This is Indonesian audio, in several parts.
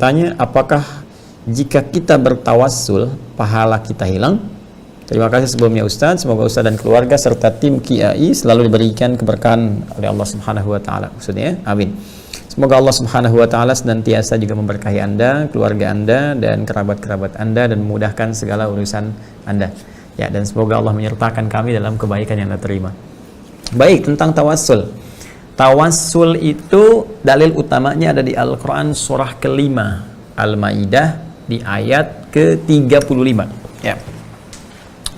bertanya, apakah jika kita bertawassul pahala kita hilang? Terima kasih sebelumnya Ustaz, semoga Ustaz dan keluarga serta tim KIAI selalu diberikan keberkahan oleh Allah Subhanahu wa taala. Maksudnya, amin. Semoga Allah Subhanahu wa taala senantiasa juga memberkahi Anda, keluarga Anda dan kerabat-kerabat Anda dan memudahkan segala urusan Anda. Ya, dan semoga Allah menyertakan kami dalam kebaikan yang Anda terima. Baik, tentang tawassul. Tawassul itu dalil utamanya ada di Al-Qur'an surah kelima Al-Maidah di ayat ke-35. Ya.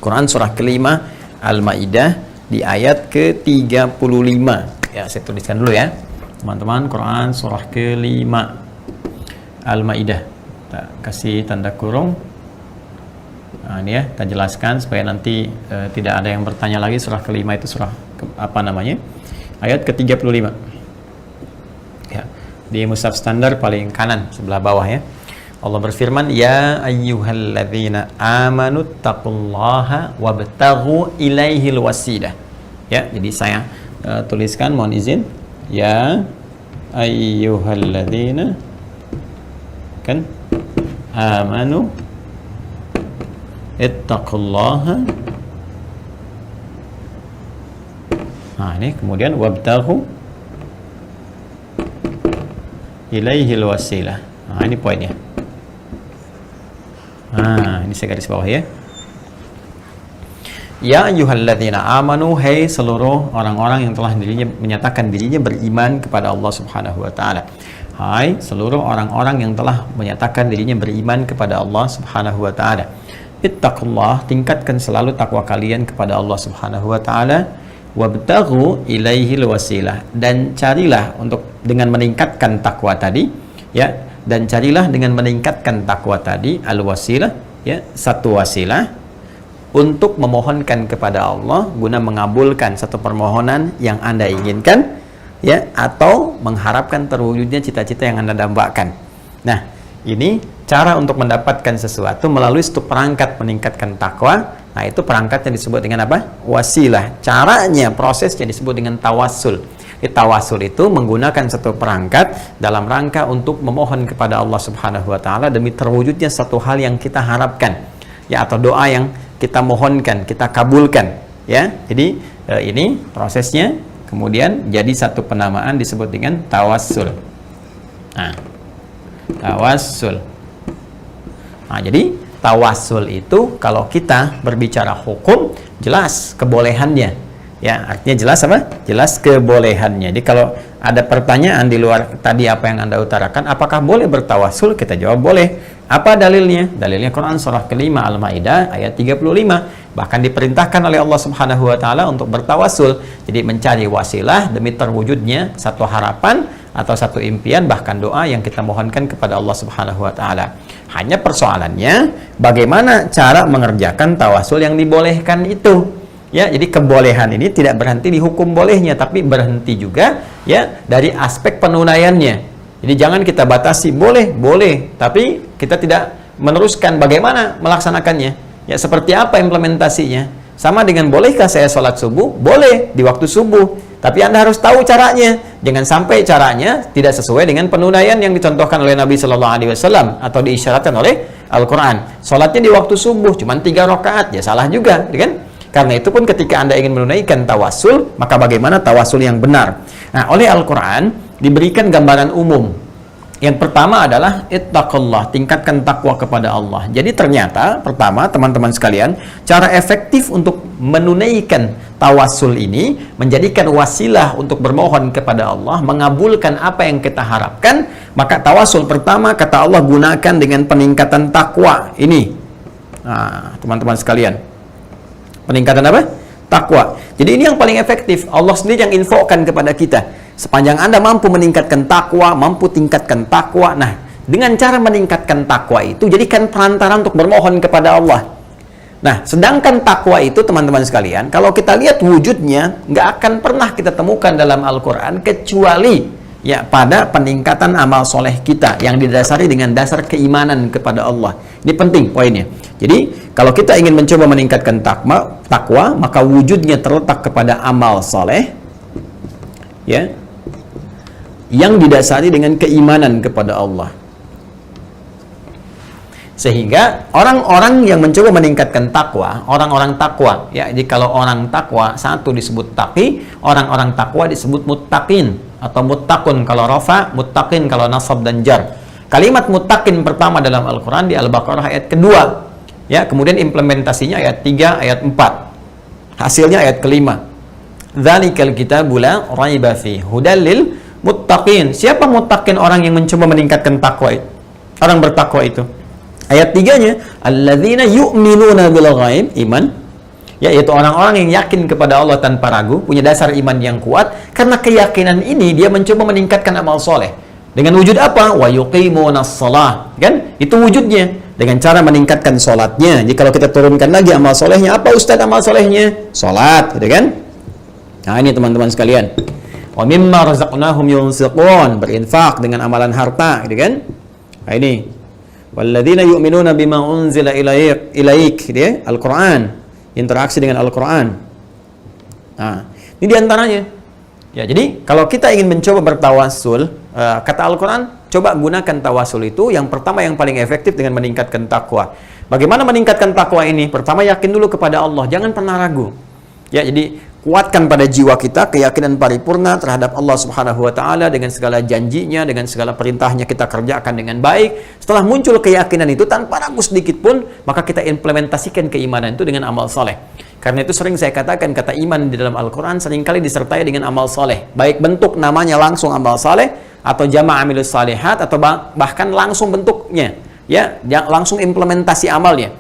Quran surah kelima Al-Maidah di ayat ke-35. Ya, saya tuliskan dulu ya. Teman-teman, Quran surah kelima Al-Maidah. Kita kasih tanda kurung. Nah, ini ya, kita jelaskan supaya nanti tidak ada yang bertanya lagi surah kelima itu surah apa namanya? Ayat ke-35. Ya, di mushaf standar paling kanan sebelah bawah ya. Allah berfirman, ya ayyuhalladzina amanu taqullaha wabtaghu ilaihil wasilah. Ya, jadi saya tuliskan, mohon izin. Ya ayyuhalladzina kan amanu ittaqullaha. Nah, ini kemudian wabtaghu ilaihil wasilah. Nah, ini poinnya. Nah, ini saya garis bawah ya. Ya ayyuhalladzina amanu, hai seluruh orang-orang yang telah menyatakan dirinya beriman kepada Allah Subhanahu wa taala. Hai seluruh orang-orang yang telah menyatakan dirinya beriman kepada Allah Subhanahu wa taala. Ittaqullah, tingkatkan selalu takwa kalian kepada Allah Subhanahu wa taala. Wabtaghu ilaihil wasilah, dan carilah untuk dengan meningkatkan takwa tadi ya. Dan carilah dengan meningkatkan takwa tadi al-wasilah ya, satu wasilah untuk memohonkan kepada Allah guna mengabulkan satu permohonan yang Anda inginkan ya, atau mengharapkan terwujudnya cita-cita yang Anda dambakan. Nah, ini cara untuk mendapatkan sesuatu melalui satu perangkat meningkatkan takwa. Nah, itu perangkatnya disebut dengan apa? Wasilah. Caranya, prosesnya disebut dengan tawassul. Tawassul itu menggunakan satu perangkat dalam rangka untuk memohon kepada Allah Subhanahu wa taala demi terwujudnya satu hal yang kita harapkan ya, atau doa yang kita mohonkan, kita kabulkan ya. Jadi ini prosesnya kemudian jadi satu penamaan disebut dengan tawassul. Nah, tawassul. Nah, jadi tawassul itu kalau kita berbicara hukum jelas kebolehannya. Ya, artinya jelas apa? Jelas kebolehannya. Jadi kalau ada pertanyaan di luar tadi apa yang Anda utarakan, apakah boleh bertawassul? Kita jawab boleh. Apa dalilnya? Dalilnya Quran surah kelima Al-Maidah ayat 35. Bahkan diperintahkan oleh Allah Subhanahu wa taala untuk bertawassul. Jadi mencari wasilah demi terwujudnya satu harapan atau satu impian, bahkan doa yang kita mohonkan kepada Allah Subhanahu wa taala. Hanya persoalannya bagaimana cara mengerjakan tawassul yang dibolehkan itu. Ya, jadi kebolehan ini tidak berhenti di hukum bolehnya, tapi berhenti juga ya dari aspek penunaiannya. Jadi jangan kita batasi boleh, tapi kita tidak meneruskan bagaimana melaksanakannya. Ya, seperti apa implementasinya? Sama dengan bolehkah saya sholat subuh? Boleh di waktu subuh, tapi Anda harus tahu caranya. Jangan sampai caranya tidak sesuai dengan penunaian yang dicontohkan oleh Nabi Shallallahu Alaihi Wasallam atau diisyaratkan oleh Al-Quran. Sholatnya di waktu subuh cuma 3 rakaat, ya salah juga, kan? Karena itu pun ketika Anda ingin menunaikan tawassul, maka bagaimana tawassul yang benar? Nah, oleh Al-Quran diberikan gambaran umum. Yang pertama adalah ittaqullah, tingkatkan takwa kepada Allah. Jadi ternyata pertama teman-teman sekalian, cara efektif untuk menunaikan tawassul ini, menjadikan wasilah untuk bermohon kepada Allah, mengabulkan apa yang kita harapkan, maka tawassul pertama kata Allah gunakan dengan peningkatan takwa ini. Nah, teman-teman sekalian, peningkatan apa? Takwa. Jadi ini yang paling efektif. Allah sendiri yang infokan kepada kita. Sepanjang Anda mampu meningkatkan takwa, mampu tingkatkan takwa. Nah, dengan cara meningkatkan takwa itu, jadikan perantara untuk bermohon kepada Allah. Nah, sedangkan takwa itu, teman-teman sekalian, kalau kita lihat wujudnya, nggak akan pernah kita temukan dalam Al-Quran, kecuali ya pada peningkatan amal soleh kita, yang didasari dengan dasar keimanan kepada Allah. Ini penting poinnya. Jadi, kalau kita ingin mencoba meningkatkan takwa, maka wujudnya terletak kepada amal soleh, ya, yang didasari dengan keimanan kepada Allah. Sehingga orang-orang yang mencoba meningkatkan takwa, orang-orang takwa, ya, jadi kalau orang takwa satu disebut taqi, orang-orang takwa disebut muttaqin atau muttaqun kalau rafa, muttaqin kalau nasab dan jar. Kalimat muttaqin pertama dalam Al-Qur'an di Al-Baqarah ayat kedua. Ya, kemudian implementasinya ayat 3, ayat 4. Hasilnya ayat kelima. Dzalikal kitabu la raiba fi hudal lil muttaqin. Siapa muttaqin? Orang yang mencoba meningkatkan takwa itu. Orang bertakwa itu. Ayat 3-nya, alladzina yu'minuna bil ghaib, iman, yaitu orang-orang yang yakin kepada Allah tanpa ragu, punya dasar iman yang kuat. Karena keyakinan ini dia mencoba meningkatkan amal soleh. Dengan wujud apa? Wa yuqimunas shalah. Kan? Itu wujudnya dengan cara meningkatkan salatnya. Jadi kalau kita turunkan lagi amal solehnya, apa Ustaz amal solehnya? Salat, gitu kan? Nah, ini teman-teman sekalian. Wa mimma razaqnahum yunfiqun, berinfak dengan amalan harta, gitu kan? Nah, ini walladzina yu'minuna bima unzila ilaik, dia Al-Qur'an, interaksi dengan Al-Qur'an. Nah, ini diantaranya. Ya, jadi kalau kita ingin mencoba bertawasul, kata Al-Qur'an, coba gunakan tawasul itu yang pertama yang paling efektif dengan meningkatkan takwa. Bagaimana meningkatkan takwa ini? Pertama, yakin dulu kepada Allah, jangan pernah ragu. Ya, jadi kuatkan pada jiwa kita keyakinan paripurna terhadap Allah Subhanahu wa taala dengan segala janjinya, dengan segala perintahnya kita kerjakan dengan baik. Setelah muncul keyakinan itu tanpa ragu sedikit pun, maka kita implementasikan keimanan itu dengan amal soleh. Karena itu sering saya katakan, kata iman di dalam Al-Quran seringkali disertai dengan amal soleh. Baik bentuk namanya langsung amal soleh, atau jama' amilus salihat, atau bahkan langsung bentuknya, ya, langsung implementasi amalnya.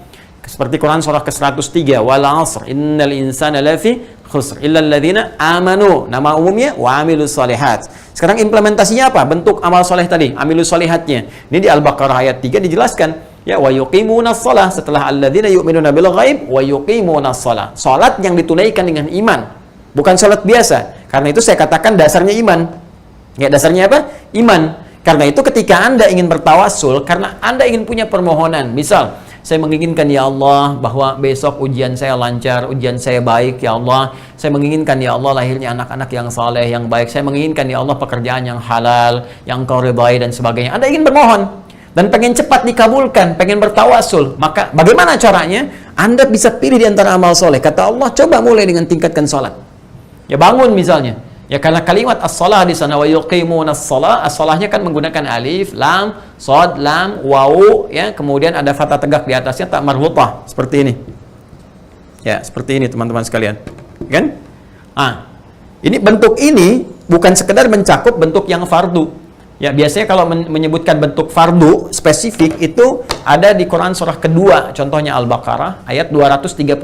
Seperti Quran surah ke-103, wal 'asr innal insana lafi khusr illa alladziina amanu. Nama umumnya wa amilus shalihat. Sekarang implementasinya apa? Bentuk amal soleh tadi, amilus shalihatnya. Ini di Al-Baqarah ayat 3 dijelaskan, ya, wa yuqimunas shalah, setelah alladziina yu'minuna bil ghaib wa yuqimunas shalah. Salat yang ditunaikan dengan iman, bukan salat biasa. Karena itu saya katakan dasarnya iman. Ya, dasarnya apa? Iman. Karena itu ketika Anda ingin bertawasul, karena Anda ingin punya permohonan, misal saya menginginkan ya Allah bahwa besok ujian saya lancar, ujian saya baik ya Allah. Saya menginginkan ya Allah lahirnya anak-anak yang saleh, yang baik. Saya menginginkan ya Allah pekerjaan yang halal, yang Kau ridhai dan sebagainya. Anda ingin bermohon dan pengen cepat dikabulkan, pengen bertawasul. Maka bagaimana caranya? Anda bisa pilih di antara amal soleh. Kata Allah, coba mulai dengan tingkatkan salat. Ya, bangun misalnya. Ya, karena kalimat as-salah di sana wa yuqimunas shalah, as-salahnya kan menggunakan alif, lam, shad, lam, wawu, ya, kemudian ada fathah tegak di atasnya, tak marhutah, seperti ini. Ya, seperti ini teman-teman sekalian. Kan? Ini bentuk ini bukan sekedar mencakup bentuk yang fardu. Ya, biasanya kalau menyebutkan bentuk fardu spesifik itu ada di Quran surah kedua, contohnya Al-Baqarah ayat 238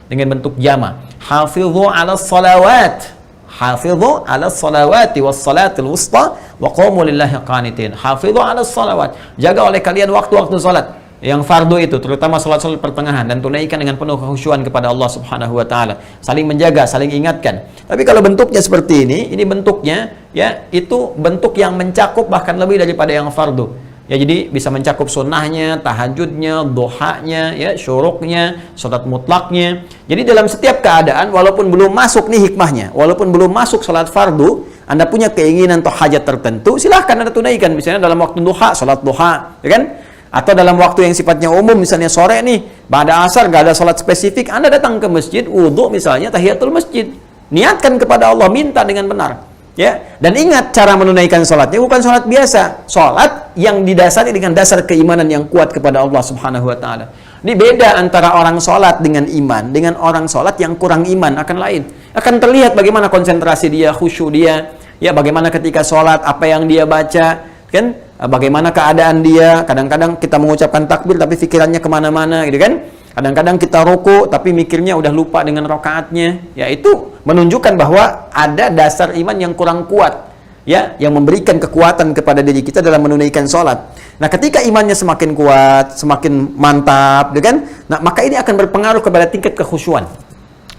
dengan bentuk jama. Hafidhu 'alas salawat. Hafidhu 'alas salawati was salatil wusta wa qumu lillahi qanitin. Hafidhu 'alas salawat. Jaga oleh kalian waktu-waktu salat yang fardu itu, terutama salat-salat pertengahan, dan tunaikan dengan penuh kekhusyuan kepada Allah Subhanahu wa taala. Saling menjaga, saling ingatkan. Tapi kalau bentuknya seperti ini bentuknya, ya, itu bentuk yang mencakup bahkan lebih daripada yang fardu. Ya, jadi bisa mencakup sunnahnya, tahajudnya, duhanya, ya, syuruknya, salat mutlaknya. Jadi dalam setiap keadaan, walaupun belum masuk nih hikmahnya, walaupun belum masuk salat fardu, Anda punya keinginan atau hajat tertentu, silahkan Anda tunaikan. Misalnya dalam waktu duha, salat duha, ya kan? Atau dalam waktu yang sifatnya umum, misalnya sore nih, pada asar gak ada salat spesifik, Anda datang ke masjid, wudhu misalnya, tahiyatul masjid. Niatkan kepada Allah, minta dengan benar. Ya, dan ingat cara menunaikan salatnya bukan salat biasa, salat yang didasari dengan dasar keimanan yang kuat kepada Allah Subhanahu wa taala. Ini beda antara orang salat dengan iman dengan orang salat yang kurang iman, akan lain. Akan terlihat bagaimana konsentrasi dia, khusyuk dia, ya, bagaimana ketika salat apa yang dia baca, kan? Bagaimana keadaan dia. Kadang-kadang kita mengucapkan takbir tapi pikirannya kemana-mana, gitu kan? Kadang-kadang kita ruku tapi mikirnya udah lupa dengan rakaatnya. Ya, itu menunjukkan bahwa ada dasar iman yang kurang kuat, ya, yang memberikan kekuatan kepada diri kita dalam menunaikan sholat. Nah, ketika imannya semakin kuat, semakin mantap, kan? Nah, maka ini akan berpengaruh kepada tingkat kekhusyuan.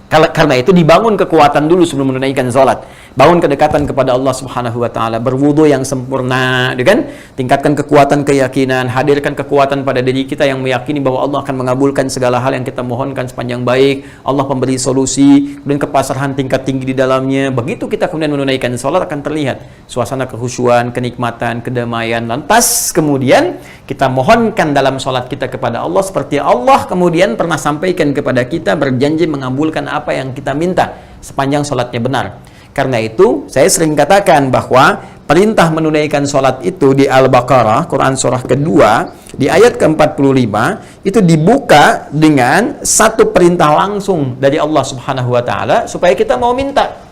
Karena itu dibangun kekuatan dulu sebelum menunaikan sholat. Bangun kedekatan kepada Allah Subhanahu wa taala, berwudu yang sempurna, kan? Tingkatkan kekuatan keyakinan, hadirkan kekuatan pada diri kita yang meyakini bahwa Allah akan mengabulkan segala hal yang kita mohonkan sepanjang baik. Allah pemberi solusi, kemudian kepasrahan tingkat tinggi di dalamnya. Begitu kita kemudian menunaikan sholat akan terlihat suasana kekhusyuan, kenikmatan, kedamaian. Lantas kemudian Kita mohonkan dalam sholat kita kepada Allah seperti Allah kemudian pernah sampaikan kepada kita, berjanji mengabulkan apa yang kita minta sepanjang sholatnya benar. Karena itu, saya sering katakan bahwa perintah menunaikan sholat itu di Al-Baqarah, Quran surah kedua, di ayat ke-45, itu dibuka dengan satu perintah langsung dari Allah Subhanahu wa Ta'ala supaya kita mau minta.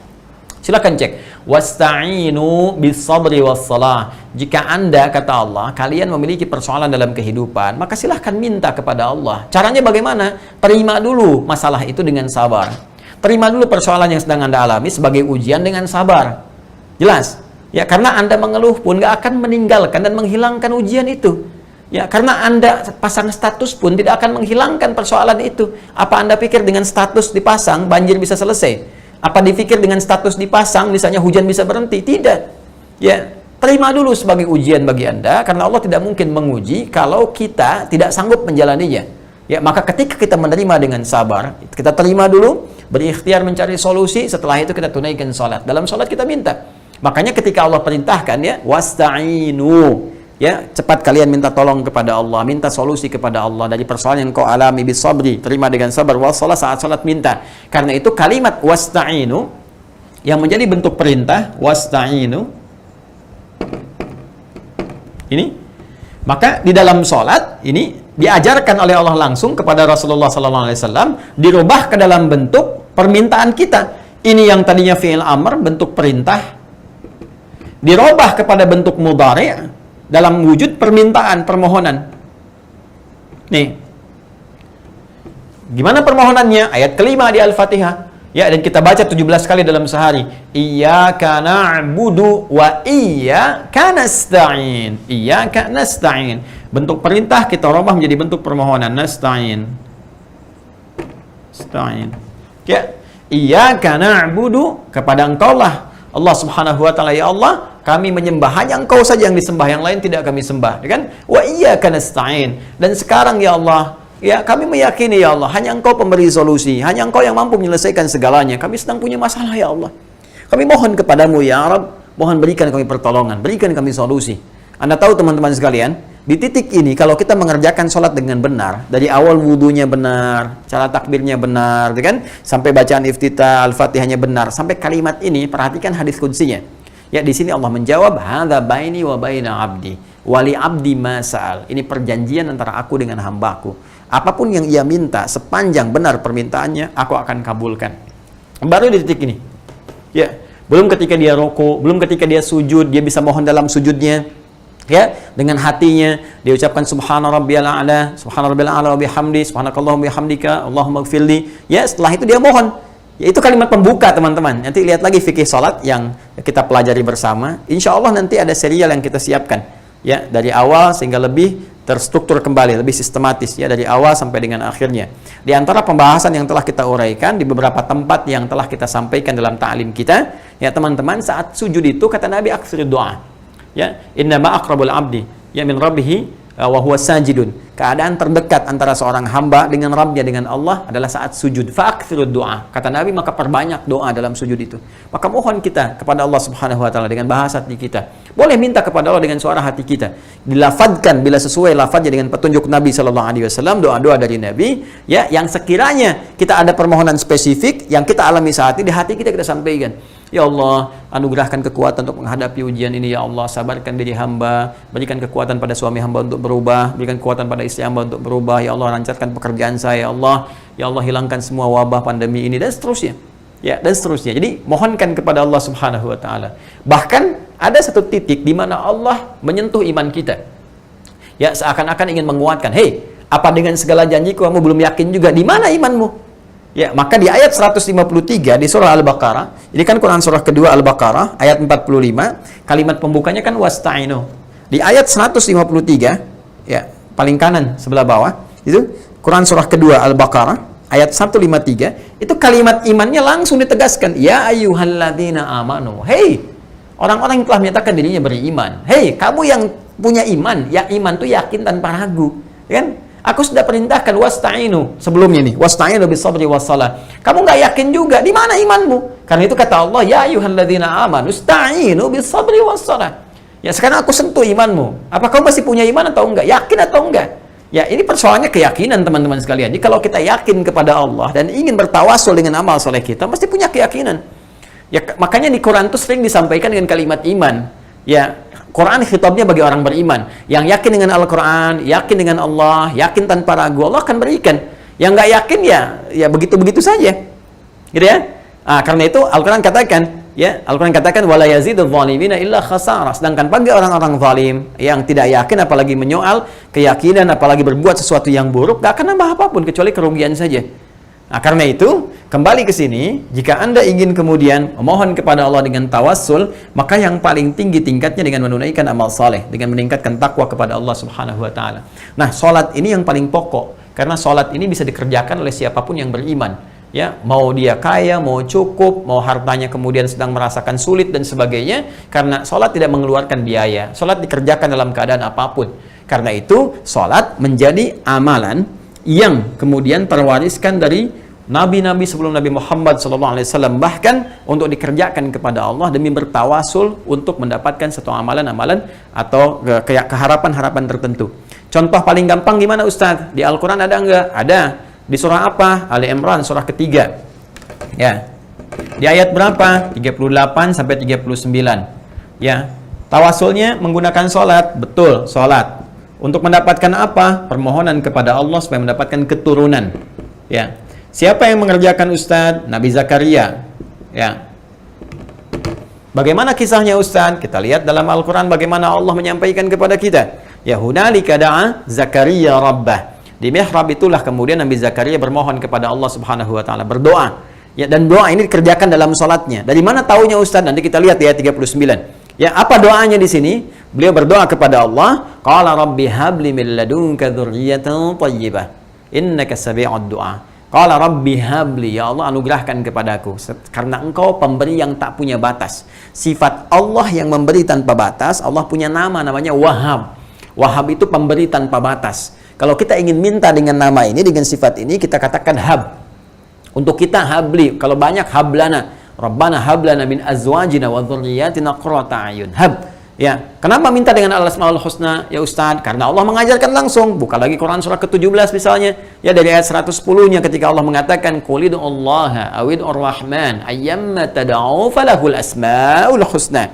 Silakan cek. Wasta'inu bis-sabri was-salah. Jika Anda, kata Allah, kalian memiliki persoalan dalam kehidupan, maka silahkan minta kepada Allah. Caranya bagaimana? Terima dulu masalah itu dengan sabar. Terima dulu persoalan yang sedang Anda alami sebagai ujian dengan sabar. Jelas? Ya, karena Anda mengeluh pun gak akan meninggalkan dan menghilangkan ujian itu. Ya, karena Anda pasang status pun tidak akan menghilangkan persoalan itu. Apa Anda pikir dengan status dipasang banjir bisa selesai? Apa dipikir dengan status dipasang misalnya hujan bisa berhenti? Tidak. Ya, terima dulu sebagai ujian bagi Anda karena Allah tidak mungkin menguji kalau kita tidak sanggup menjalaninya. Ya, maka ketika kita menerima dengan sabar, kita terima dulu, berikhtiar mencari solusi, setelah itu kita tunaikan salat. Dalam salat kita minta. Makanya ketika Allah perintahkan ya, wasta'inu, ya, cepat kalian minta tolong kepada Allah, minta solusi kepada Allah dari persoalan yang kau alami bis sabri, terima dengan sabar, wassalah, saat salat minta. Karena itu kalimat wasta'inu yang menjadi bentuk perintah, wasta'inu ini, maka di dalam salat ini diajarkan oleh Allah langsung kepada Rasulullah SAW, dirubah ke dalam bentuk permintaan kita. Ini yang tadinya fi'il amr, bentuk perintah, dirubah kepada bentuk mudhari' dalam wujud permintaan, permohonan. Nih. Gimana permohonannya? Ayat kelima di Al-Fatihah. Ya, dan kita baca 17 kali dalam sehari. Iyyaka na'budu wa iyyaka nasta'in. Iyyaka nasta'in. Bentuk perintah kita rubah menjadi bentuk permohonan. Nasta'in. Nasta'in. Ya, iyyaka na'budu, kepada Engkau lah Allah Subhanahu wa Ta'ala, ya Allah, kami menyembah, hanya Engkau saja yang disembah, yang lain tidak kami sembah, ya kan? Wa iyyaka nasta'in. Dan sekarang ya Allah, ya kami meyakini ya Allah, hanya Engkau pemberi solusi, hanya Engkau yang mampu menyelesaikan segalanya. Kami sedang punya masalah ya Allah. Kami mohon kepadamu ya Rabb, mohon berikan kami pertolongan, berikan kami solusi. Anda tahu teman-teman sekalian, di titik ini kalau kita mengerjakan sholat dengan benar, dari awal wudunya benar, cara takbirnya benar, ya kan? Sampai bacaan iftitah, Al-Fatihahnya benar, sampai kalimat ini, perhatikan hadis qudsinya. Ya, di sini Allah menjawab, hadza baini wa baina abdi, wali abdi ma sa'al. Ini perjanjian antara aku dengan hambaku. Apapun yang ia minta, sepanjang benar permintaannya, aku akan kabulkan. Baru di titik ini. Ya, belum ketika dia rukuk, belum ketika dia sujud, dia bisa mohon dalam sujudnya. Ya, dengan hatinya dia ucapkan subhana rabbiyal a'la, subhana rabbiyal a'la wa bihamdi, subhanakallahumma bihamdika, Allahumma ighfirli. Ya, setelah itu dia mohon. Ya, itu kalimat pembuka teman-teman. Nanti lihat lagi fikih salat yang kita pelajari bersama. Insya Allah nanti ada serial yang kita siapkan. Ya, dari awal sehingga lebih terstruktur kembali, lebih sistematis ya, dari awal sampai dengan akhirnya. Di antara pembahasan yang telah kita uraikan di beberapa tempat yang telah kita sampaikan dalam ta'lim kita, ya teman-teman, saat sujud itu kata Nabi aksir doa. Ya, innama aqrabul abdi ya min rabbihi wa huwa sajidun. Keadaan terdekat antara seorang hamba dengan Rabbnya, dengan Allah adalah saat sujud. Fa'aktsirud doa. Kata Nabi, maka perbanyak doa dalam sujud itu. Maka mohon kita kepada Allah Subhanahu wa Ta'ala dengan bahasa hati kita. Boleh minta kepada Allah dengan suara hati kita. Dilafadzkan bila sesuai lafadznya dengan petunjuk Nabi sallallahu alaihi wasallam, doa-doa dari Nabi, ya, yang sekiranya kita ada permohonan spesifik yang kita alami saat ini, di hati kita sampaikan. Ya Allah, anugerahkan kekuatan untuk menghadapi ujian ini ya Allah, sabarkan diri hamba, berikan kekuatan pada suami hamba untuk berubah, berikan kekuatan pada istri hamba untuk berubah, ya Allah, lancarkan pekerjaan saya ya Allah, hilangkan semua wabah pandemi ini, dan seterusnya. Ya, dan seterusnya. Jadi, mohonkan kepada Allah Subhanahu wa Ta'ala. Bahkan ada satu titik di mana Allah menyentuh iman kita. Ya, seakan-akan ingin menguatkan, "Hei, apa dengan segala janjiku kamu belum yakin juga? Di mana imanmu?" Ya, maka di ayat 153 di surah Al-Baqarah, ini kan Quran surah kedua Al-Baqarah, ayat 45, kalimat pembukanya kan wasta'inu. Di ayat 153, ya, paling kanan sebelah bawah, itu Quran surah kedua Al-Baqarah, ayat 153, itu kalimat imannya langsung ditegaskan, ya ayyuhalladzina amanu. Hei, orang-orang yang telah menyatakan dirinya beriman. Hei, kamu yang punya iman, ya iman itu yakin tanpa ragu, kan? Aku sudah perintahkan wasta'inu sebelumnya nih, wasta'inu bis-sabri was-salah. Kamu nggak yakin juga, di mana imanmu? Karena itu kata Allah, ya ayyuhalladzina amanu ista'inu bis-sabri was-salah. Ya sekarang aku sentuh imanmu. Apa kau masih punya iman atau enggak? Yakin atau enggak? Ya ini persoalannya keyakinan teman-teman sekalian. Jadi kalau kita yakin kepada Allah dan ingin bertawasul dengan amal soleh kita, mesti punya keyakinan. Ya makanya di Quran itu sering disampaikan dengan kalimat iman. Ya Quran khitabnya bagi orang beriman. Yang yakin dengan Al-Quran, yakin dengan Allah, yakin tanpa ragu, Allah akan berikan. Yang nggak yakin ya begitu-begitu saja. Gitu ya. Karena itu Al-Quran katakan, ya, Al-Quran katakan wala yazidul zalimina illa khasara. Sedangkan bagi orang-orang zalim yang tidak yakin apalagi menyoal keyakinan apalagi berbuat sesuatu yang buruk, gak akan nambah apapun kecuali kerugian saja. Karena itu kembali ke sini, jika Anda ingin kemudian memohon kepada Allah dengan tawassul, maka yang paling tinggi tingkatnya dengan menunaikan amal saleh, dengan meningkatkan takwa kepada Allah Subhanahu wa taala. Nah, salat ini yang paling pokok karena salat ini bisa dikerjakan oleh siapapun yang beriman. Ya, mau dia kaya, mau cukup, mau hartanya kemudian sedang merasakan sulit dan sebagainya, karena sholat tidak mengeluarkan biaya. Sholat dikerjakan dalam keadaan apapun. Karena itu, sholat menjadi amalan yang kemudian terwariskan dari nabi-nabi sebelum Nabi Muhammad SAW, bahkan untuk dikerjakan kepada Allah demi bertawasul untuk mendapatkan satu amalan-amalan atau keharapan-harapan tertentu. Contoh paling gampang gimana Ustaz? Di Al-Quran ada enggak? Ada. Di surah apa? Ali Imran, surah ketiga. Ya. Di ayat berapa? 38 sampai 39. Ya. Tawasulnya menggunakan sholat. Betul, sholat. Untuk mendapatkan apa? Permohonan kepada Allah supaya mendapatkan keturunan. Ya. Siapa yang mengerjakan Ustadz? Nabi Zakaria. Ya. Bagaimana kisahnya Ustadz? Kita lihat dalam Al-Quran bagaimana Allah menyampaikan kepada kita. Ya hunalika da'a Zakaria rabbah. Di mihrab itulah kemudian Nabi Zakaria bermohon kepada Allah Subhanahu wa taala, berdoa. Ya, dan doa ini dikerjakan dalam salatnya. Dari mana taunya Ustaz? Nanti kita lihat ya 39. Ya, apa doanya di sini? Beliau berdoa kepada Allah, qala rabbi habli min ladunka dzurriyyatan thayyibah innaka sami'ud du'a. Qala rabbi habli, ya Allah anugerahkan kepadaku karena engkau pemberi yang tak punya batas. Sifat Allah yang memberi tanpa batas. Allah punya nama namanya Wahhab. Wahhab itu pemberi tanpa batas. Kalau kita ingin minta dengan nama ini, dengan sifat ini, kita katakan hab. Untuk kita habli, kalau banyak hablana. Rabbana hablana min azwajina wa dhurriyyatina qurrata a'yun. Hab. Ya, kenapa minta dengan al-asmaul husna ya Ustaz? Karena Allah mengajarkan langsung. Buka lagi Quran surah ke-17 misalnya. Ya dari ayat 110-nya ketika Allah mengatakan qul ud'ullaha aw ud'ur rahman ayyamma tad'u falahul asmaul husna.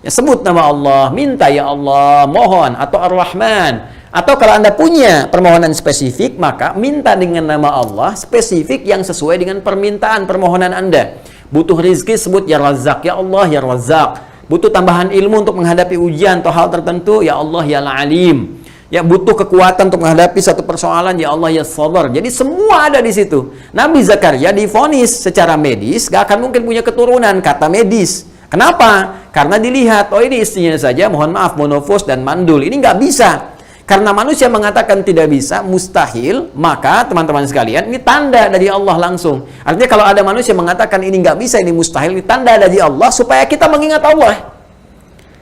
Ya sebut nama Allah, minta ya Allah, mohon atau Ar-Rahman. Atau kalau Anda punya permohonan spesifik, maka minta dengan nama Allah spesifik yang sesuai dengan permintaan permohonan Anda. Butuh rizki, sebut ya Razzaq, ya Allah ya Razzaq. Butuh tambahan ilmu untuk menghadapi ujian atau hal tertentu, ya Allah ya Alim. Ya butuh kekuatan untuk menghadapi satu persoalan, ya Allah ya Sabar. Jadi semua ada di situ. Nabi Zakaria divonis secara medis, gak akan mungkin punya keturunan, kata medis. Kenapa? Karena dilihat, oh ini istrinya saja, mohon maaf, monofos dan mandul. Ini nggak bisa. Karena manusia mengatakan tidak bisa, mustahil, maka teman-teman sekalian, ini tanda dari Allah langsung. Artinya kalau ada manusia mengatakan ini nggak bisa, ini mustahil, ini tanda dari Allah supaya kita mengingat Allah.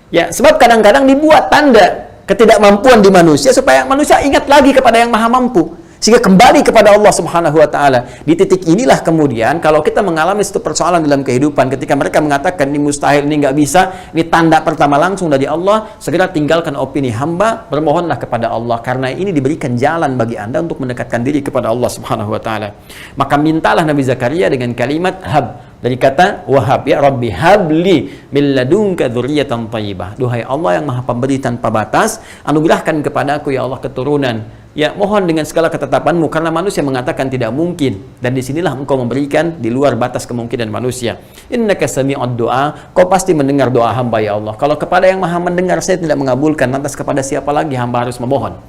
Ya, sebab kadang-kadang dibuat tanda ketidakmampuan di manusia supaya manusia ingat lagi kepada yang maha mampu. Sehingga kembali kepada Allah Subhanahu wa taala. Di titik inilah kemudian kalau kita mengalami satu persoalan dalam kehidupan, ketika mereka mengatakan ini mustahil, ini nggak bisa, ini tanda pertama langsung dari Allah, segera tinggalkan opini hamba, bermohonlah kepada Allah karena ini diberikan jalan bagi Anda untuk mendekatkan diri kepada Allah Subhanahu wa taala. Maka mintalah Nabi Zakaria dengan kalimat hab, dari kata wahab, ya Rabbi habli min ladunka dzurriyyatan thayyibah. Duhai Allah yang Maha Pemberi tanpa batas, anugerahkan kepadaku ya Allah keturunan. Ya, mohon dengan segala ketetapanmu karena manusia mengatakan tidak mungkin dan disinilah engkau memberikan di luar batas kemungkinan manusia. Innaka sami'ud du'a, kau pasti mendengar doa hamba ya Allah. Kalau kepada yang Maha mendengar saya tidak mengabulkan, lantas kepada siapa lagi hamba harus memohon?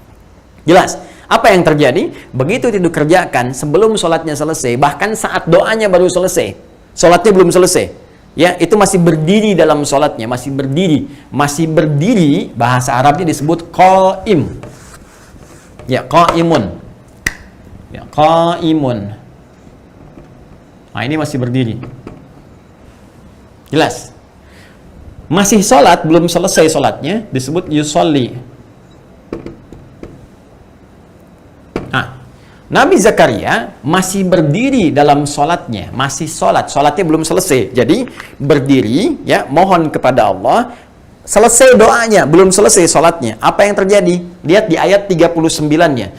Jelas. Apa yang terjadi? Begitu itu dikerjakan sebelum sholatnya selesai, bahkan saat doanya baru selesai, sholatnya belum selesai. Ya, itu masih berdiri dalam sholatnya, masih berdiri, bahasa Arabnya disebut qaim. Ya, qaimun. Ya, qaimun. Nah, ini masih berdiri. Jelas. Masih sholat, belum selesai sholatnya, disebut yusolli. Nah, Nabi Zakaria masih berdiri dalam sholatnya, masih sholatnya belum selesai. Jadi, berdiri, ya, mohon kepada Allah, selesai doanya, belum selesai sholatnya. Apa yang terjadi? Lihat di ayat 39-nya.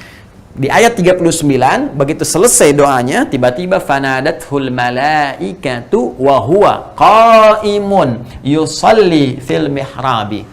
Di ayat 39, begitu selesai doanya, tiba-tiba fanadathul malaikatu wa huwa qaimun yusalli fil mihrabi.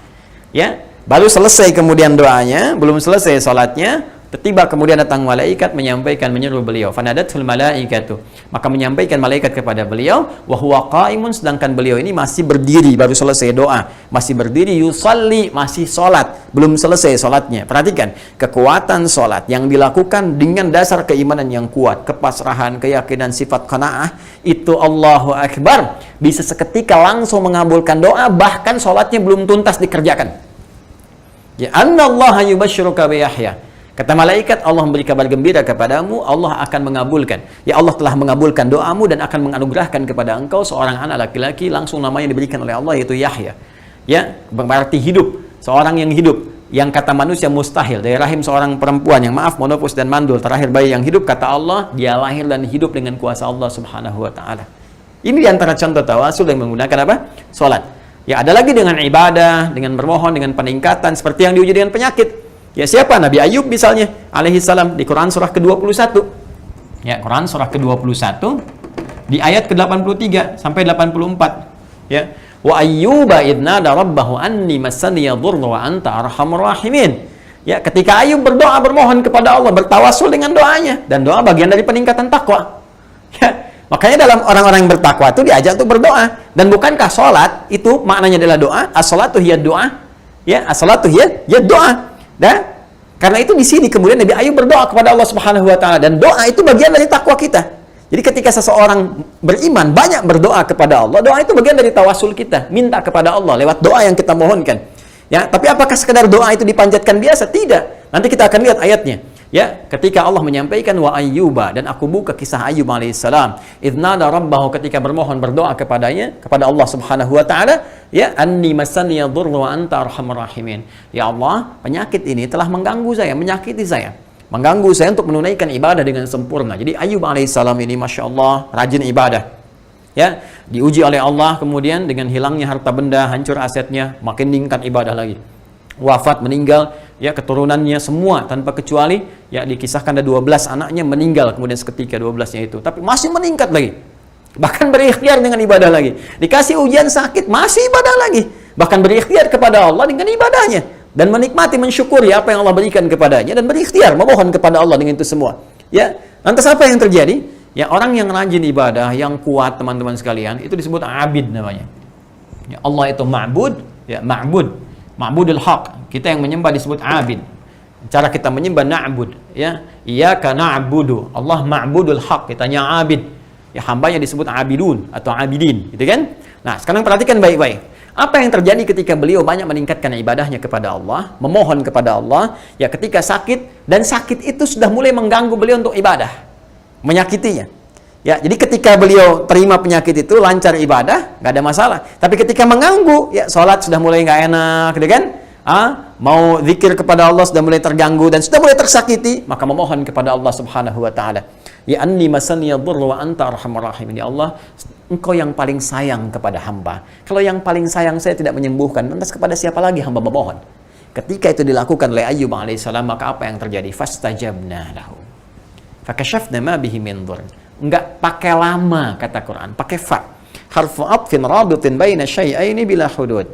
Ya, baru selesai kemudian doanya, belum selesai sholatnya, tiba kemudian datang malaikat menyampaikan, menyuruh beliau, fanadathul malaikatu, maka menyampaikan malaikat kepada beliau, wa huwa qaimun, sedangkan beliau ini masih berdiri, baru selesai doa, masih berdiri, yusalli, masih sholat, belum selesai sholatnya. Perhatikan, kekuatan sholat yang dilakukan dengan dasar keimanan yang kuat, kepasrahan, keyakinan, sifat qanaah, itu Allahu Akbar, bisa seketika langsung mengabulkan doa, bahkan sholatnya belum tuntas dikerjakan. Ya, annallaha yubashshiruka bi Yahya. Kata malaikat, Allah memberi kabar gembira kepadamu, Allah akan mengabulkan. Ya, Allah telah mengabulkan doamu dan akan menganugerahkan kepada engkau seorang anak laki-laki, langsung namanya diberikan oleh Allah, yaitu Yahya. Ya, berarti hidup. Seorang yang hidup, yang kata manusia mustahil, dari rahim seorang perempuan yang maaf, monopus dan mandul, terakhir bayi yang hidup, kata Allah, dia lahir dan hidup dengan kuasa Allah subhanahu wa ta'ala. Ini diantara contoh tawasul yang menggunakan apa? Sholat. Ya, ada lagi dengan ibadah, dengan bermohon, dengan peningkatan, seperti yang diuji dengan penyakit. Ya, siapa? Nabi Ayub misalnya, alaihi salam, di Quran surah ke-21. Ya, Quran surah ke-21 di ayat ke-83 sampai 84. Ya, wa ayyuba idnada rabbahu anni massaniya dhurru wa anta arhamur rahimin. Ya, ketika Ayub berdoa, bermohon kepada Allah, bertawasul dengan doanya, dan doa bagian dari peningkatan takwa. Ya, makanya dalam orang-orang yang bertakwa itu diajak untuk berdoa. Dan bukankah sholat itu maknanya adalah doa? As-sholatu hiya doa. Ya, as-sholatu hiya doa. Dan karena itu di sini kemudian Nabi Ayub berdoa kepada Allah Subhanahu wa taala, dan doa itu bagian dari takwa kita. Jadi ketika seseorang beriman banyak berdoa kepada Allah, doa itu bagian dari tawasul kita, minta kepada Allah lewat doa yang kita mohonkan. Ya, tapi apakah sekedar doa itu dipanjatkan biasa? Tidak. Nanti kita akan lihat ayatnya. Ya, ketika Allah menyampaikan wa ayyuba, dan aku buka kisah Ayub alaihissalam, idnada rabbahu, ketika bermohon berdoa kepadanya, kepada Allah Subhanahu wa taala, ya, anni massaniya dhurru wa anta arhamur rahimin. Ya Allah, penyakit ini telah mengganggu saya, menyakiti saya, mengganggu saya untuk menunaikan ibadah dengan sempurna. Jadi Ayub alaihissalam ini masya Allah rajin ibadah. Ya, diuji oleh Allah, kemudian dengan hilangnya harta benda, hancur asetnya, makin meningkat ibadah lagi. Wafat, meninggal, ya, keturunannya semua tanpa kecuali, ya, dikisahkan ada 12 anaknya meninggal kemudian seketika 12-nya itu, tapi masih meningkat lagi, bahkan berikhtiar dengan ibadah lagi. Dikasih ujian sakit, masih ibadah lagi, bahkan berikhtiar kepada Allah dengan ibadahnya, dan menikmati, mensyukuri apa yang Allah berikan kepadanya, dan berikhtiar memohon kepada Allah dengan itu semua. Ya, lantas apa yang terjadi? Ya, orang yang rajin ibadah, yang kuat, teman-teman sekalian, itu disebut abid namanya. Ya, Allah itu ma'bud, ya, ma'budul haq. Kita yang menyembah disebut abid. Cara kita menyembah na'bud, ya. Iyyaka na'budu. Allah ma'budul haq, kitanya abid. Ya, hambanya disebut abidun atau abidin, gitu kan? Nah, sekarang perhatikan baik-baik. Apa yang terjadi ketika beliau banyak meningkatkan ibadahnya kepada Allah, memohon kepada Allah, ya, ketika sakit, dan sakit itu sudah mulai mengganggu beliau untuk ibadah, menyakitinya. Ya, jadi ketika beliau terima penyakit itu, lancar ibadah, nggak ada masalah. Tapi ketika mengganggu, ya, sholat sudah mulai nggak enak, gitu kan? Mau zikir kepada Allah sudah mulai terganggu dan sudah mulai tersakiti, maka memohon kepada Allah Subhanahu wa taala. Ya, anni masaniya dhurru wa anta arhamur rahimin. Ya Allah, Engkau yang paling sayang kepada hamba. Kalau yang paling sayang saya tidak menyembuhkan, lantas kepada siapa lagi hamba memohon? Ketika itu dilakukan oleh Ayyub alaihissalam, maka apa yang terjadi? Fastajabna lahu. Fakashafna ma bihi min dhurr. Enggak pakai lama, kata Quran, pakai fa. Harfu atfin rabitin baina syai'aini bila hudud.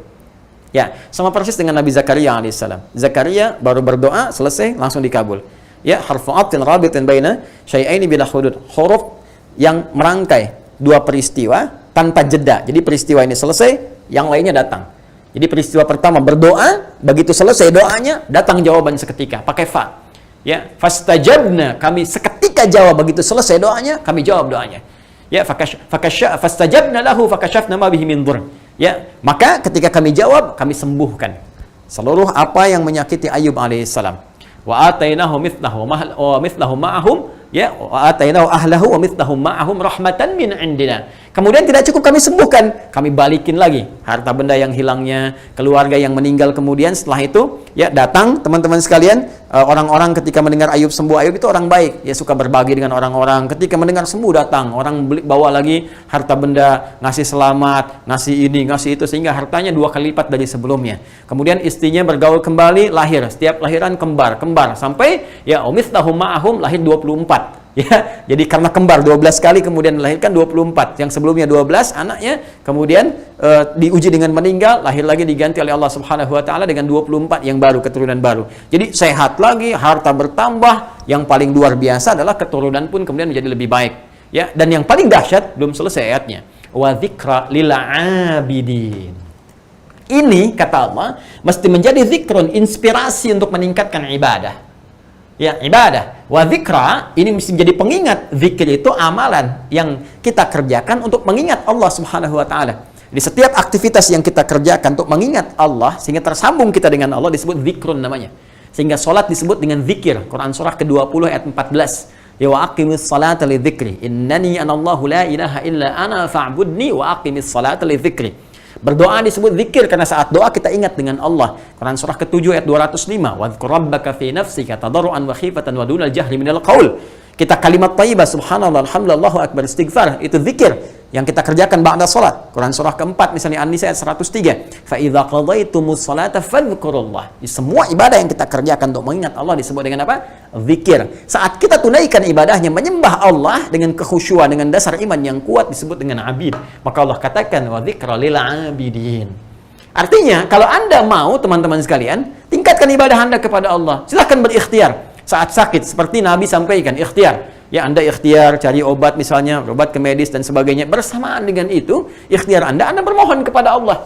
Ya, sama persis dengan Nabi Zakaria alaihissalam. Zakaria baru berdoa, selesai, langsung dikabul. Ya, harfu atfin rabitin baina syai'aini bila hudud. Huruf yang merangkai dua peristiwa tanpa jeda. Jadi peristiwa ini selesai, yang lainnya datang. Jadi peristiwa pertama berdoa, begitu selesai doanya, datang jawaban seketika, pakai fa. Ya, fastajabna, kami seketika jawab, begitu selesai doanya, kami jawab doanya. Ya, fastajabna lahu fakashafna ma bihi min dhurr. Ya, maka ketika kami jawab, kami sembuhkan seluruh apa yang menyakiti Ayyub alaihissalam. Wa atainahu mithlahu ma'ahum, ya, wa atainahu ahlahu wa mithlahu ma'ahum rahmatan min indina. Kemudian tidak cukup kami sembuhkan, kami balikin lagi harta benda yang hilangnya, keluarga yang meninggal. Kemudian setelah itu ya datang teman-teman sekalian, orang-orang ketika mendengar Ayub sembuh, Ayub itu orang baik, ya suka berbagi dengan orang-orang. Ketika mendengar sembuh datang, orang bawa lagi harta benda, ngasih selamat, ngasih ini, ngasih itu, sehingga hartanya 2 kali lipat dari sebelumnya. Kemudian istrinya bergaul kembali, lahir, setiap lahiran kembar sampai ya umithahum ma'ahum, lahir 24. Ya, jadi karena kembar 12 kali kemudian melahirkan 24. Yang sebelumnya 12 anaknya, kemudian diuji dengan meninggal, lahir lagi diganti oleh Allah Subhanahu wa taala dengan 24 yang baru, keturunan baru. Jadi sehat lagi, harta bertambah, yang paling luar biasa adalah keturunan pun kemudian menjadi lebih baik. Ya, dan yang paling dahsyat belum selesai ayatnya. Wa dzikra lil abidin. Ini kata Allah mesti menjadi zikrun, inspirasi untuk meningkatkan ibadah. Ya, ibadah. Wa dzikra, ini mesti menjadi pengingat. Zikir itu amalan yang kita kerjakan untuk mengingat Allah Subhanahu wa taala. Di setiap aktivitas yang kita kerjakan untuk mengingat Allah sehingga tersambung kita dengan Allah disebut zikrun namanya. Sehingga salat disebut dengan zikir. Quran surah ke-20 ayat 14. Ya wa aqimis salata li dzikri. Innani anallahu la ilaha illa ana fa'budni wa aqimis salata li dzikri. Berdoa disebut zikir karena saat doa kita ingat dengan Allah. Quran surah ke-7 ayat 205. Wadhkur rabbaka fi nafsika tadarruan wa khifatan wa dunal jahri minal qaul. Kita kalimat thayyibah subhanallah, alhamdulillah, Allahu akbar, istighfar, itu zikir yang kita kerjakan ba'da salat. Quran surah ke-4 misalnya An-Nisa ayat 103. Fa idza qadaytumus salata fadhkurullah. Semua ibadah yang kita kerjakan untuk mengingat Allah disebut dengan apa? Zikir. Saat kita tunaikan ibadahnya menyembah Allah dengan kekhusyuan, dengan dasar iman yang kuat disebut dengan abid. Maka Allah katakan wa dzikra lil abidin. Artinya, kalau Anda mau teman-teman sekalian, tingkatkan ibadah Anda kepada Allah. Silahkan berikhtiar. Saat sakit, seperti Nabi sampaikan, ikhtiar. Ya, Anda ikhtiar, cari obat misalnya, obat ke medis dan sebagainya. Bersamaan dengan itu, ikhtiar Anda bermohon kepada Allah.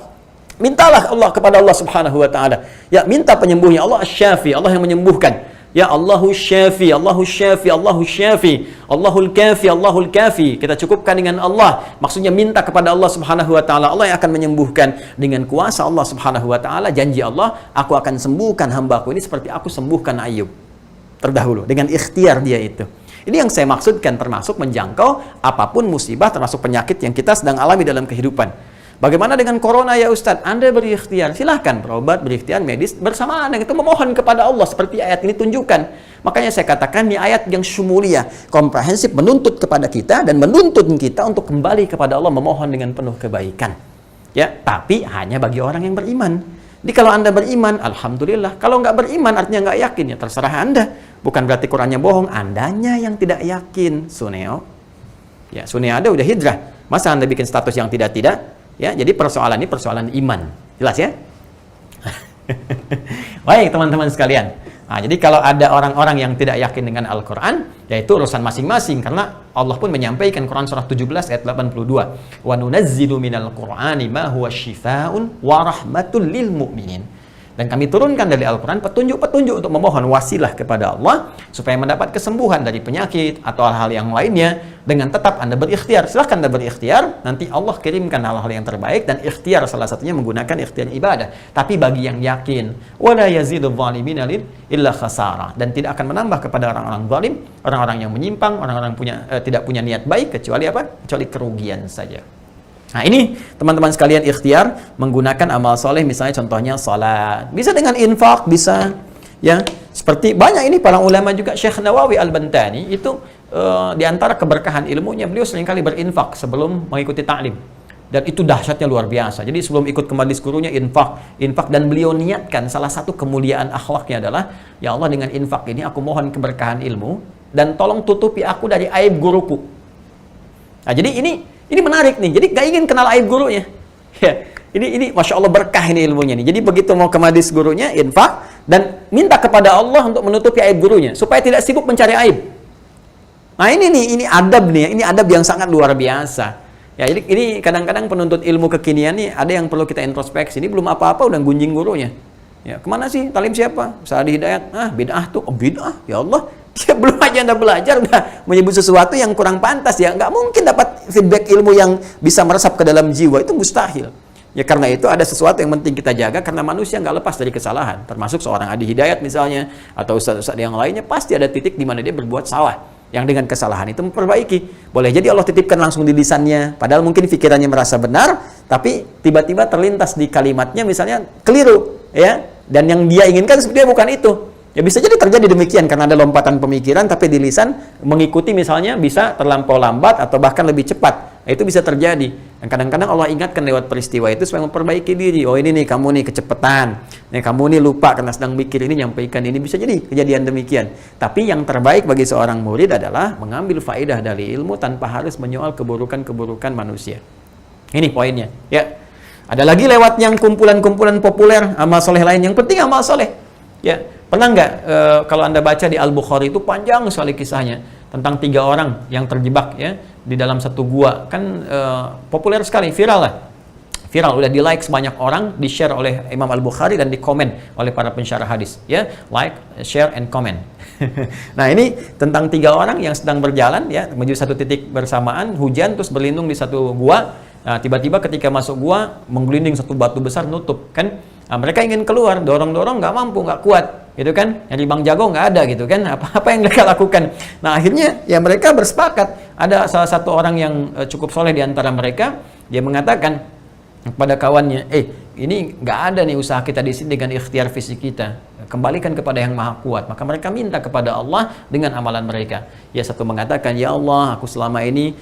Mintalah Allah kepada Allah Subhanahu wa taala. Ya, minta penyembuhnya. Allah Asy-Syafi, Allah yang menyembuhkan. Ya, Allahu Syafi, Allahu Syafi, Allahu Syafi, Allahul Kafi, Allahul Kafi. Kita cukupkan dengan Allah. Maksudnya minta kepada Allah Subhanahu wa taala. Allah yang akan menyembuhkan dengan kuasa Allah Subhanahu wa taala. Janji Allah, aku akan sembuhkan hambaku ini seperti aku sembuhkan Ayub terdahulu, dengan ikhtiar dia itu. Ini yang saya maksudkan, termasuk menjangkau apapun musibah, termasuk penyakit yang kita sedang alami dalam kehidupan. Bagaimana dengan corona ya Ustadz? Anda berikhtiar, silahkan berobat, berikhtiar medis, bersamaan dengan itu memohon kepada Allah, seperti ayat ini tunjukkan. Makanya saya katakan ini ayat yang syumuliyah, komprehensif, menuntut kepada kita dan menuntut kita untuk kembali kepada Allah, memohon dengan penuh kebaikan. Ya, tapi hanya bagi orang yang beriman. Jadi kalau Anda beriman, alhamdulillah. Kalau nggak beriman, artinya nggak yakin, ya terserah Anda. Bukan berarti Qurannya bohong, Andanya yang tidak yakin. Suneo. Ya, Suneo ada udah hijrah. Masa Anda bikin status yang tidak-tidak? Ya, jadi persoalan ini persoalan iman. Jelas ya? Baik teman-teman sekalian. Nah, jadi kalau ada orang-orang yang tidak yakin dengan Al-Quran, yaitu urusan masing-masing, karena Allah pun menyampaikan Quran surah 17 ayat 82. Wa nunazzilu minal Qur'ani ma huwa syifaa'un wa rahmatul lil mu'minin. Dan kami turunkan dari Al-Quran petunjuk-petunjuk untuk memohon wasilah kepada Allah supaya mendapat kesembuhan dari penyakit atau hal-hal yang lainnya, dengan tetap Anda berikhtiar. Silahkan Anda berikhtiar, nanti Allah kirimkan hal-hal yang terbaik, dan ikhtiar salah satunya menggunakan ikhtiar ibadah. Tapi bagi yang yakin, wala yazidul zalimina illa khasara, dan tidak akan menambah kepada orang-orang zalim, orang-orang yang menyimpang, orang-orang tidak punya niat baik, kecuali apa? Kecuali kerugian saja. Nah, ini teman-teman sekalian ikhtiar menggunakan amal soleh, misalnya contohnya salat. Bisa dengan infak, bisa ya. Seperti banyak ini para ulama juga, Syekh Nawawi Al-Bantani itu di antara keberkahan ilmunya, beliau seringkali berinfak sebelum mengikuti ta'lim. Dan itu dahsyatnya luar biasa. Jadi sebelum ikut ke majelis gurunya infak, dan beliau niatkan salah satu kemuliaan akhlaknya adalah, ya Allah, dengan infak ini aku mohon keberkahan ilmu dan tolong tutupi aku dari aib guruku. Nah, jadi ini menarik nih. Jadi gak ingin kenal aib gurunya. Ya, ini Masya Allah berkah ini ilmunya nih. Jadi begitu mau ke majelis gurunya, infak, dan minta kepada Allah untuk menutupi aib gurunya, supaya tidak sibuk mencari aib. Nah ini adab nih, ini adab yang sangat luar biasa. Ya, ini kadang-kadang penuntut ilmu kekinian nih, ada yang perlu kita introspeksi. Ini belum apa-apa udah gunjing gurunya. Ya, kemana sih? Talim siapa? Saadi Hidayat. Bid'ah tuh. Oh, bid'ah. Ya Allah. Dia belum aja Anda belajar udah menyebut sesuatu yang kurang pantas, ya nggak mungkin dapat feedback ilmu yang bisa meresap ke dalam jiwa, itu mustahil. Ya karena itu ada sesuatu yang penting kita jaga, karena manusia nggak lepas dari kesalahan, termasuk seorang Adi Hidayat misalnya, atau ustaz-ustaz yang lainnya, pasti ada titik di mana dia berbuat salah. yang dengan kesalahan itu memperbaiki. Boleh jadi Allah titipkan langsung di lisannya, padahal mungkin pikirannya merasa benar, tapi tiba-tiba terlintas di kalimatnya misalnya keliru, ya. Dan yang dia inginkan sebenarnya bukan itu. Ya bisa jadi terjadi demikian karena ada lompatan pemikiran, tapi di lisan mengikuti misalnya bisa terlampau lambat atau bahkan lebih cepat. Itu bisa terjadi. Dan kadang-kadang Allah ingatkan lewat peristiwa itu supaya memperbaiki diri. Oh ini nih kamu nih kecepatan. Nih kamu nih lupa karena sedang mikir ini, nyampaikan ini. Bisa jadi kejadian demikian. Tapi yang terbaik bagi seorang murid adalah mengambil faedah dari ilmu tanpa harus menyoal keburukan-keburukan manusia. Ini poinnya. Ya. Ada lagi lewat yang kumpulan-kumpulan populer amal soleh lain. Yang penting amal soleh. Ya. Pernah nggak kalau Anda baca di Al-Bukhari itu panjang sekali kisahnya tentang 3 orang yang terjebak ya di dalam satu gua, kan populer sekali, viral lah. Viral, udah di like sebanyak orang, di share oleh Imam Al-Bukhari dan di komen oleh para pensyarah hadis ya, like, share and comment. Nah, ini tentang 3 orang yang sedang berjalan ya menuju satu titik bersamaan, hujan terus berlindung di satu gua. Nah, tiba-tiba ketika masuk gua menggelinding satu batu besar nutup kan. Nah, mereka ingin keluar, dorong-dorong nggak mampu, nggak kuat, gitu kan? Nyari Bang Jago nggak ada, gitu kan? Apa yang mereka lakukan? Nah, akhirnya ya mereka bersepakat. Ada salah satu orang yang cukup soleh di antara mereka, dia mengatakan kepada kawannya, ini nggak ada nih usaha kita di sini dengan ikhtiar fisik kita. Kembalikan kepada yang maha kuat. Maka mereka minta kepada Allah dengan amalan mereka. Ya, satu mengatakan, ya Allah, aku selama ini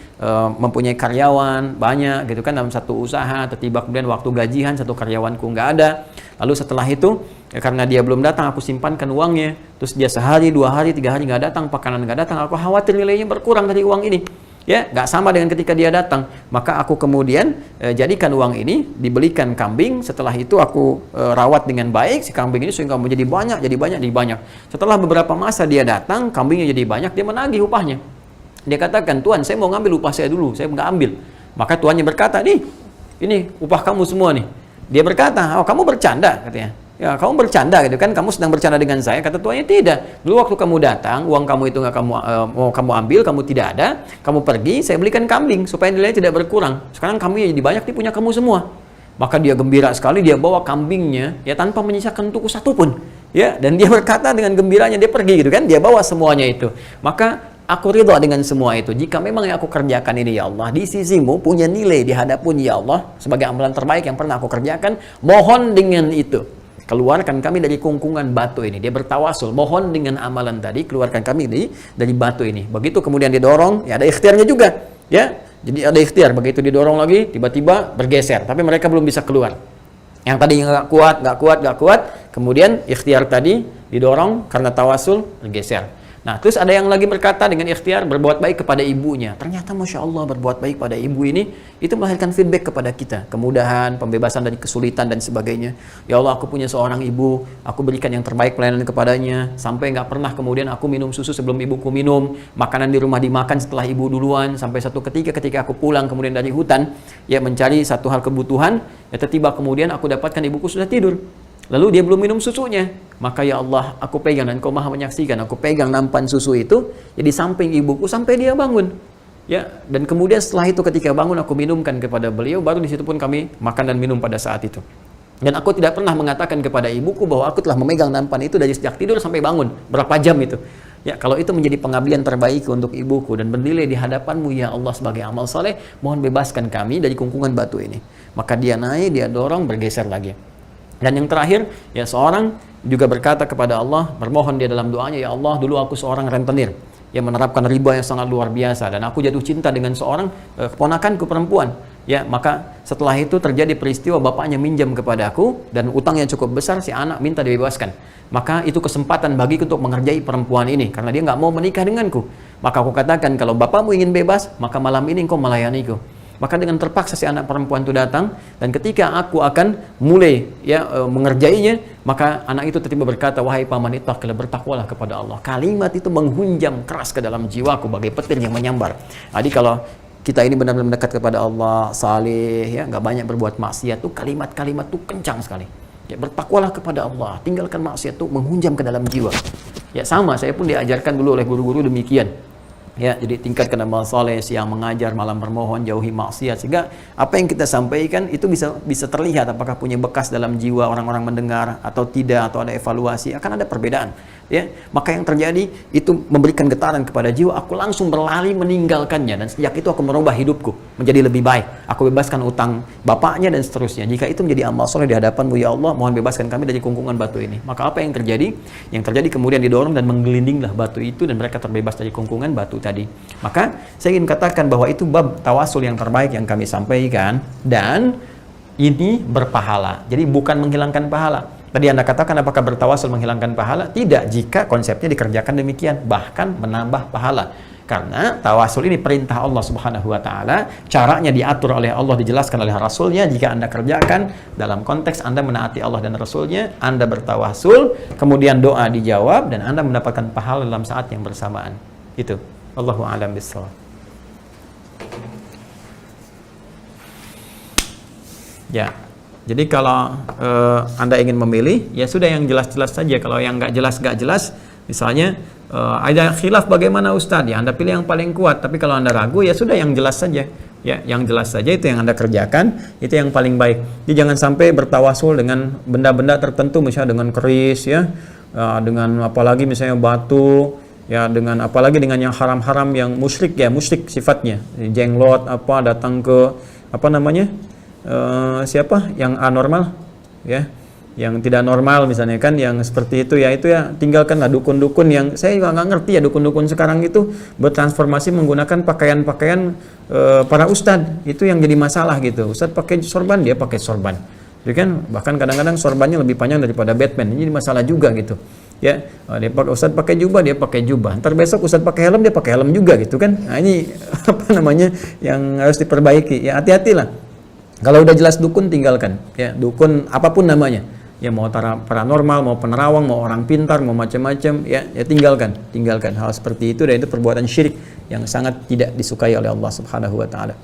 mempunyai karyawan banyak, gitu kan, dalam satu usaha. Tiba-tiba kemudian waktu gajian satu karyawanku nggak ada. Lalu setelah itu, ya, karena dia belum datang, aku simpankan uangnya. Terus dia sehari, 2 hari, 3 hari nggak datang, makanan nggak datang. Aku khawatir nilainya berkurang dari uang ini. Ya, nggak sama dengan ketika dia datang. Maka aku kemudian jadikan uang ini, dibelikan kambing. Setelah itu aku rawat dengan baik si kambing ini sehingga menjadi banyak, jadi banyak, jadi banyak. Setelah beberapa masa dia datang, kambingnya jadi banyak, dia menagih upahnya. Dia katakan, Tuan, saya mau ngambil upah saya dulu, saya nggak ambil. Maka tuannya berkata, ini upah kamu semua nih. Dia berkata, oh kamu bercanda, katanya. Ya, kamu bercanda gitu kan, kamu sedang bercanda dengan saya. Kata tuannya, tidak. Dulu waktu kamu datang, uang kamu itu nggak mau kamu ambil, kamu tidak ada, kamu pergi, saya belikan kambing supaya nilainya tidak berkurang. Sekarang kambingnya jadi banyak, dia punya kamu semua. Maka dia gembira sekali, dia bawa kambingnya ya tanpa menyisakan tuku satu pun. Ya, dan dia berkata dengan gembiranya, dia pergi gitu kan, dia bawa semuanya itu. Maka aku ridha dengan semua itu. Jika memang yang aku kerjakan ini ya Allah, di sisimu punya nilai di hadapun ya Allah sebagai amalan terbaik yang pernah aku kerjakan, mohon dengan itu keluarkan kami dari kungkungan batu ini. Dia bertawasul, mohon dengan amalan tadi, keluarkan kami dari batu ini. Begitu kemudian didorong, ya ada ikhtiarnya juga, ya. Jadi ada ikhtiar, begitu didorong lagi, tiba-tiba bergeser. Tapi mereka belum bisa keluar. Yang tadi nggak kuat, kemudian ikhtiar tadi didorong karena tawasul, bergeser. Nah, terus ada yang lagi berkata dengan ikhtiar berbuat baik kepada ibunya. Ternyata Masya Allah berbuat baik pada ibu ini, itu melahirkan feedback kepada kita. Kemudahan, pembebasan dari kesulitan dan sebagainya. Ya Allah, aku punya seorang ibu, aku berikan yang terbaik pelayanan kepadanya. Sampai nggak pernah kemudian aku minum susu sebelum ibuku minum. Makanan di rumah dimakan setelah ibu duluan. Sampai satu ketika aku pulang kemudian dari hutan, ya mencari satu hal kebutuhan, ya tiba kemudian aku dapatkan ibuku sudah tidur. Lalu dia belum minum susunya. Maka ya Allah, aku pegang dan Kau maha menyaksikan. Aku pegang nampan susu itu ya di samping ibuku sampai dia bangun. Ya, dan kemudian setelah itu ketika bangun aku minumkan kepada beliau, baru di situ pun kami makan dan minum pada saat itu. Dan aku tidak pernah mengatakan kepada ibuku bahwa aku telah memegang nampan itu dari sejak tidur sampai bangun. Berapa jam itu? Ya, kalau itu menjadi pengabdian terbaik untuk ibuku dan bernilai di hadapan-Mu ya Allah sebagai amal soleh, mohon bebaskan kami dari kungkungan batu ini. Maka dia naik, dia dorong, bergeser lagi. Dan yang terakhir, ya seorang juga berkata kepada Allah, bermohon dia dalam doanya, ya Allah, dulu aku seorang rentenir yang menerapkan riba yang sangat luar biasa dan aku jatuh cinta dengan seorang keponakanku perempuan. Ya, maka setelah itu terjadi peristiwa bapaknya minjam kepada aku dan utang yang cukup besar, si anak minta dibebaskan. Maka itu kesempatan bagiku untuk mengerjai perempuan ini karena dia nggak mau menikah denganku. Maka aku katakan, kalau bapakmu ingin bebas, maka malam ini engkau melayaniku. Maka dengan terpaksa si anak perempuan itu datang, dan ketika aku akan mulai mengerjainya, maka anak itu tiba-tiba berkata, wahai paman ittaqillah, bertakwalah kepada Allah. Kalimat itu menghunjam keras ke dalam jiwaku bagai petir yang menyambar. Jadi kalau kita ini benar-benar mendekat kepada Allah, saleh, ya nggak banyak berbuat maksiat, tuh kalimat-kalimat tuh kencang sekali. Ya, bertakwalah kepada Allah, tinggalkan maksiat tuh menghunjam ke dalam jiwa. Ya sama, saya pun diajarkan dulu oleh guru-guru demikian. Ya, jadi tingkatkan amal soleh, siang mengajar, malam bermohon, jauhi maksiat, sehingga apa yang kita sampaikan itu bisa terlihat apakah punya bekas dalam jiwa orang-orang mendengar atau tidak, atau ada evaluasi, akan ada perbedaan. ya, maka yang terjadi itu memberikan getaran kepada jiwa, aku langsung berlari meninggalkannya, dan sejak itu aku merubah hidupku menjadi lebih baik, aku bebaskan utang bapaknya dan seterusnya. Jika itu menjadi amal soleh di hadapanmu, ya Allah, mohon bebaskan kami dari kungkungan batu ini. Maka apa yang terjadi? Yang terjadi kemudian didorong dan menggelindinglah batu itu, dan mereka terbebas dari kungkungan batu tadi. Maka saya ingin katakan bahwa itu bab tawasul yang terbaik yang kami sampaikan, dan ini berpahala. Jadi bukan menghilangkan pahala. Tadi Anda katakan apakah bertawasul menghilangkan pahala? Tidak, jika konsepnya dikerjakan demikian, bahkan menambah pahala. Karena tawasul ini perintah Allah Subhanahu wa taala, caranya diatur oleh Allah, dijelaskan oleh Rasulnya. Jika Anda kerjakan dalam konteks Anda menaati Allah dan Rasulnya, Anda bertawasul, kemudian doa dijawab, dan Anda mendapatkan pahala dalam saat yang bersamaan. Itu. Allahu a'lam bishawab. Ya. Jadi kalau Anda ingin memilih, ya sudah yang jelas-jelas saja. Kalau yang nggak jelas, misalnya ada khilaf bagaimana Ustadz, ya Anda pilih yang paling kuat. Tapi kalau Anda ragu, ya sudah yang jelas saja. Ya, yang jelas saja itu yang Anda kerjakan, itu yang paling baik. Jadi jangan sampai bertawasul dengan benda-benda tertentu, misalnya dengan keris, ya, dengan apalagi misalnya batu, ya, dengan apalagi dengan yang haram-haram, yang musyrik, ya musyrik sifatnya, jenglot, apa, datang ke apa namanya? Siapa yang anormal, ya, yang tidak normal misalnya kan, yang seperti itu ya tinggalkanlah. Dukun-dukun yang saya juga nggak ngerti ya, dukun-dukun sekarang itu bertransformasi menggunakan pakaian-pakaian para ustadz, itu yang jadi masalah gitu. Ustadz pakai sorban, dia pakai sorban, jadi kan bahkan kadang-kadang sorbannya lebih panjang daripada Batman, ini jadi masalah juga gitu. Ya, dia pakai, ustadz pakai jubah, dia pakai jubah. Ntar besok ustadz pakai helm, dia pakai helm juga gitu kan. Nah ini apa namanya yang harus diperbaiki. Ya hati-hatilah. Kalau udah jelas dukun, tinggalkan. Ya, dukun apapun namanya. Ya, mau paranormal, mau penerawang, mau orang pintar, mau macam-macam, ya tinggalkan. Tinggalkan hal seperti itu, dan itu perbuatan syirik yang sangat tidak disukai oleh Allah Subhanahu wa taala.